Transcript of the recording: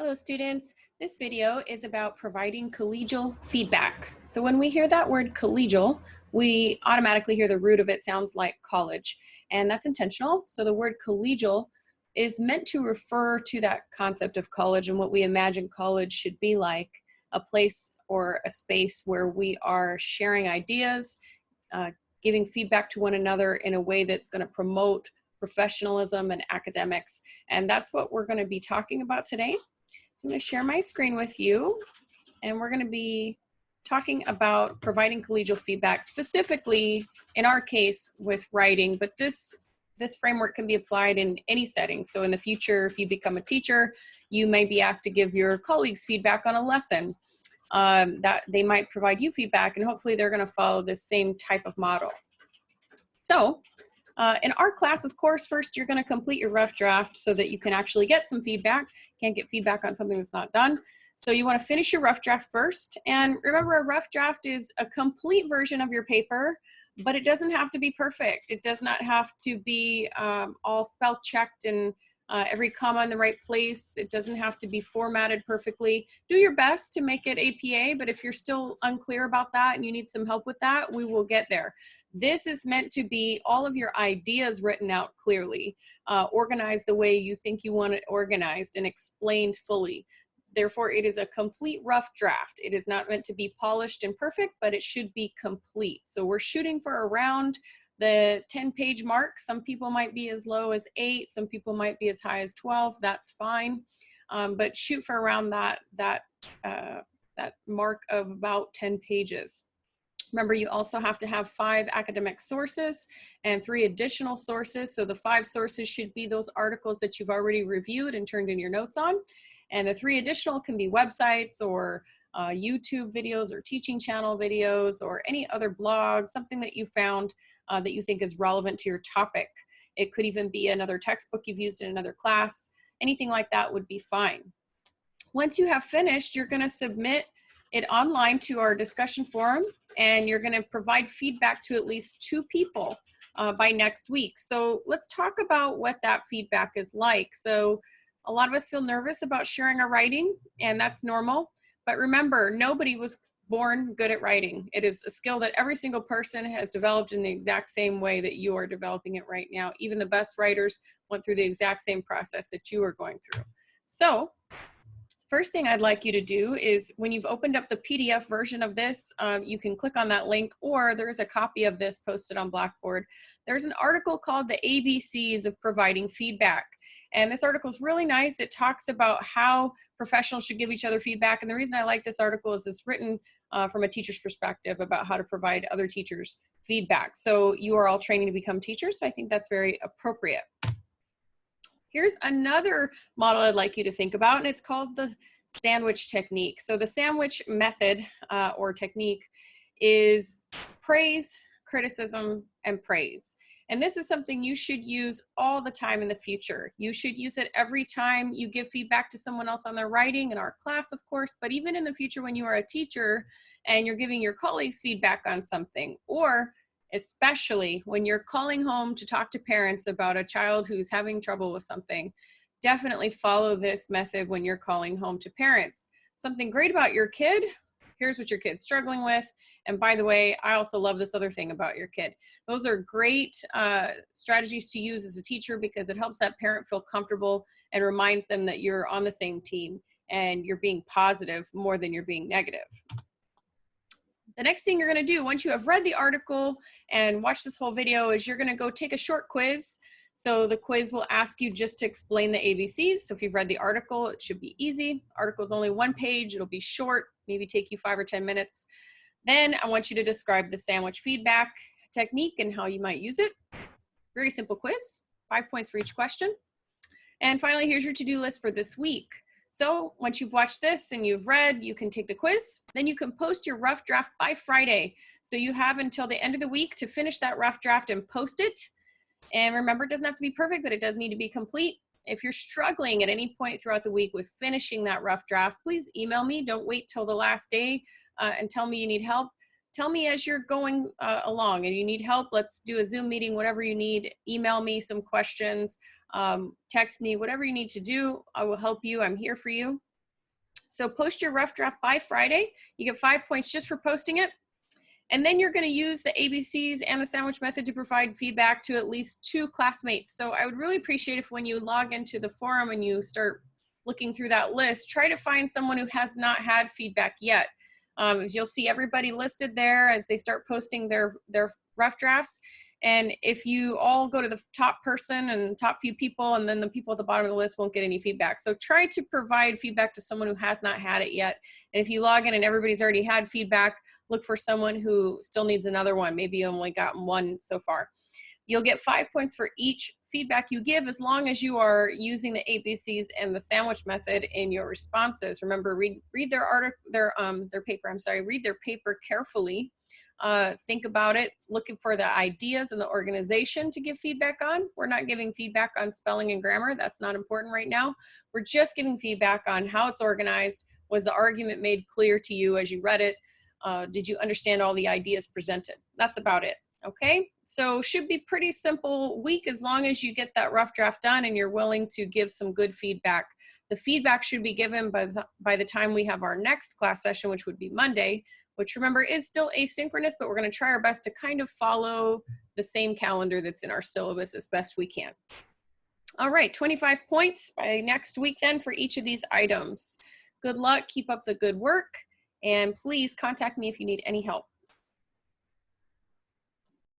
Hello students, this video is about providing collegial feedback. So when we hear that word collegial, we automatically hear the root of it sounds like college, and that's intentional. So the word collegial is meant to refer to that concept of college and what we imagine college should be like, a place or a space where we are sharing ideas, uh, giving feedback to one another in a way that's going to promote professionalism and academics. And that's what we're going to be talking about today. So I'm going to share my screen with you, and we're going to be talking about providing collegial feedback, specifically in our case with writing, but this framework can be applied in any setting. So in the future, if you become a teacher, you may be asked to give your colleagues feedback on a lesson. That they might provide you feedback, and hopefully they're going to follow the same type of model. So in our class, of course, first you're going to complete your rough draft so that you can actually get some feedback. Can't get feedback on something that's not done. So you want to finish your rough draft first. And remember, a rough draft is a complete version of your paper, but it doesn't have to be perfect. It does not have to be all spell checked and every comma in the right place. It doesn't have to be formatted perfectly. Do your best to make it APA, but if you're still unclear about that and you need some help with that, we will get there. This is meant to be all of your ideas written out clearly, organized the way you think you want it organized, and explained fully. Therefore, it is a complete rough draft. It is not meant to be polished and perfect, but it should be complete. So we're shooting for around the 10-page mark. Some people might be as low as 8. Some people might be as high as 12. That's fine. But shoot for around that mark of about 10 pages. Remember, you also have to have 5 academic sources and 3 additional sources. So the 5 sources should be those articles that you've already reviewed and turned in your notes on. And the 3 additional can be websites or YouTube videos or teaching channel videos or any other blog, something that you found that you think is relevant to your topic. It could even be another textbook you've used in another class. Anything like that would be fine. Once you have finished, you're going to submit it online to our discussion forum, and you're going to provide feedback to at least 2 people by next week. So let's talk about what that feedback is like. So a lot of us feel nervous about sharing our writing, and that's normal. But remember, nobody was born good at writing. It is a skill that every single person has developed in the exact same way that you are developing it right now. Even the best writers went through the exact same process that you are going through. So first thing I'd like you to do is, when you've opened up the PDF version of this, you can click on that link, or there's a copy of this posted on Blackboard. There's an article called The ABCs of Providing Feedback. And this article is really nice. It talks about how professionals should give each other feedback. And the reason I like this article is it's written from a teacher's perspective about how to provide other teachers feedback. So you are all training to become teachers, so I think that's very appropriate. Here's another model I'd like you to think about, and it's called the sandwich technique. So the sandwich method or technique is praise, criticism, and praise. And this is something you should use all the time in the future. You should use it every time you give feedback to someone else on their writing, in our class, of course, but even in the future when you are a teacher and you're giving your colleagues feedback on something, or especially when you're calling home to talk to parents about a child who's having trouble with something. Definitely follow this method when you're calling home to parents. Something great about your kid: here's what your kid's struggling with. And by the way, I also love this other thing about your kid. Those are great strategies to use as a teacher, because it helps that parent feel comfortable and reminds them that you're on the same team and you're being positive more than you're being negative. The next thing you're going to do once you have read the article and watched this whole video is you're going to go take a short quiz. So the quiz will ask you just to explain the ABCs. So if you've read the article, it should be easy. Article is only 1 page. It'll be short, maybe take you 5 or 10 minutes. Then I want you to describe the sandwich feedback technique and how you might use it. Very simple quiz, 5 points for each question. And finally, here's your to-do list for this week. So once you've watched this and you've read, you can take the quiz. Then you can post your rough draft by Friday. So you have until the end of the week to finish that rough draft and post it. And remember, it doesn't have to be perfect, but it does need to be complete. If you're struggling at any point throughout the week with finishing that rough draft, please email me. Don't wait till the last day and tell me you need help. Tell me as you're going along and you need help. Let's do a Zoom meeting, whatever you need. Email me some questions, text me, whatever you need to do. I will help you. I'm here for you. So post your rough draft by Friday. You get 5 points just for posting it. And then you're going to use the ABCs and the sandwich method to provide feedback to at least 2 classmates. So I would really appreciate if when you log into the forum and you start looking through that list, try to find someone who has not had feedback yet. You'll see everybody listed there as they start posting their rough drafts. And if you all go to the top person and top few people, and then the people at the bottom of the list won't get any feedback. So try to provide feedback to someone who has not had it yet. And if you log in and everybody's already had feedback, look for someone who still needs another one. Maybe you only got 1 so far. You'll get 5 points for each feedback you give as long as you are using the ABCs and the sandwich method in your responses. Remember, read their paper. I'm sorry, read their paper carefully. Think about it, looking for the ideas and the organization to give feedback on. We're not giving feedback on spelling and grammar. That's not important right now. We're just giving feedback on how it's organized. Was the argument made clear to you as you read it? Did you understand all the ideas presented? That's about it. Okay, so should be pretty simple week as long as you get that rough draft done and you're willing to give some good feedback. The feedback should be given by the time we have our next class session, which would be Monday, which remember is still asynchronous, but we're going to try our best to kind of follow the same calendar that's in our syllabus as best we can. All right, 25 points by next week then for each of these items. Good luck, keep up the good work, and please contact me if you need any help.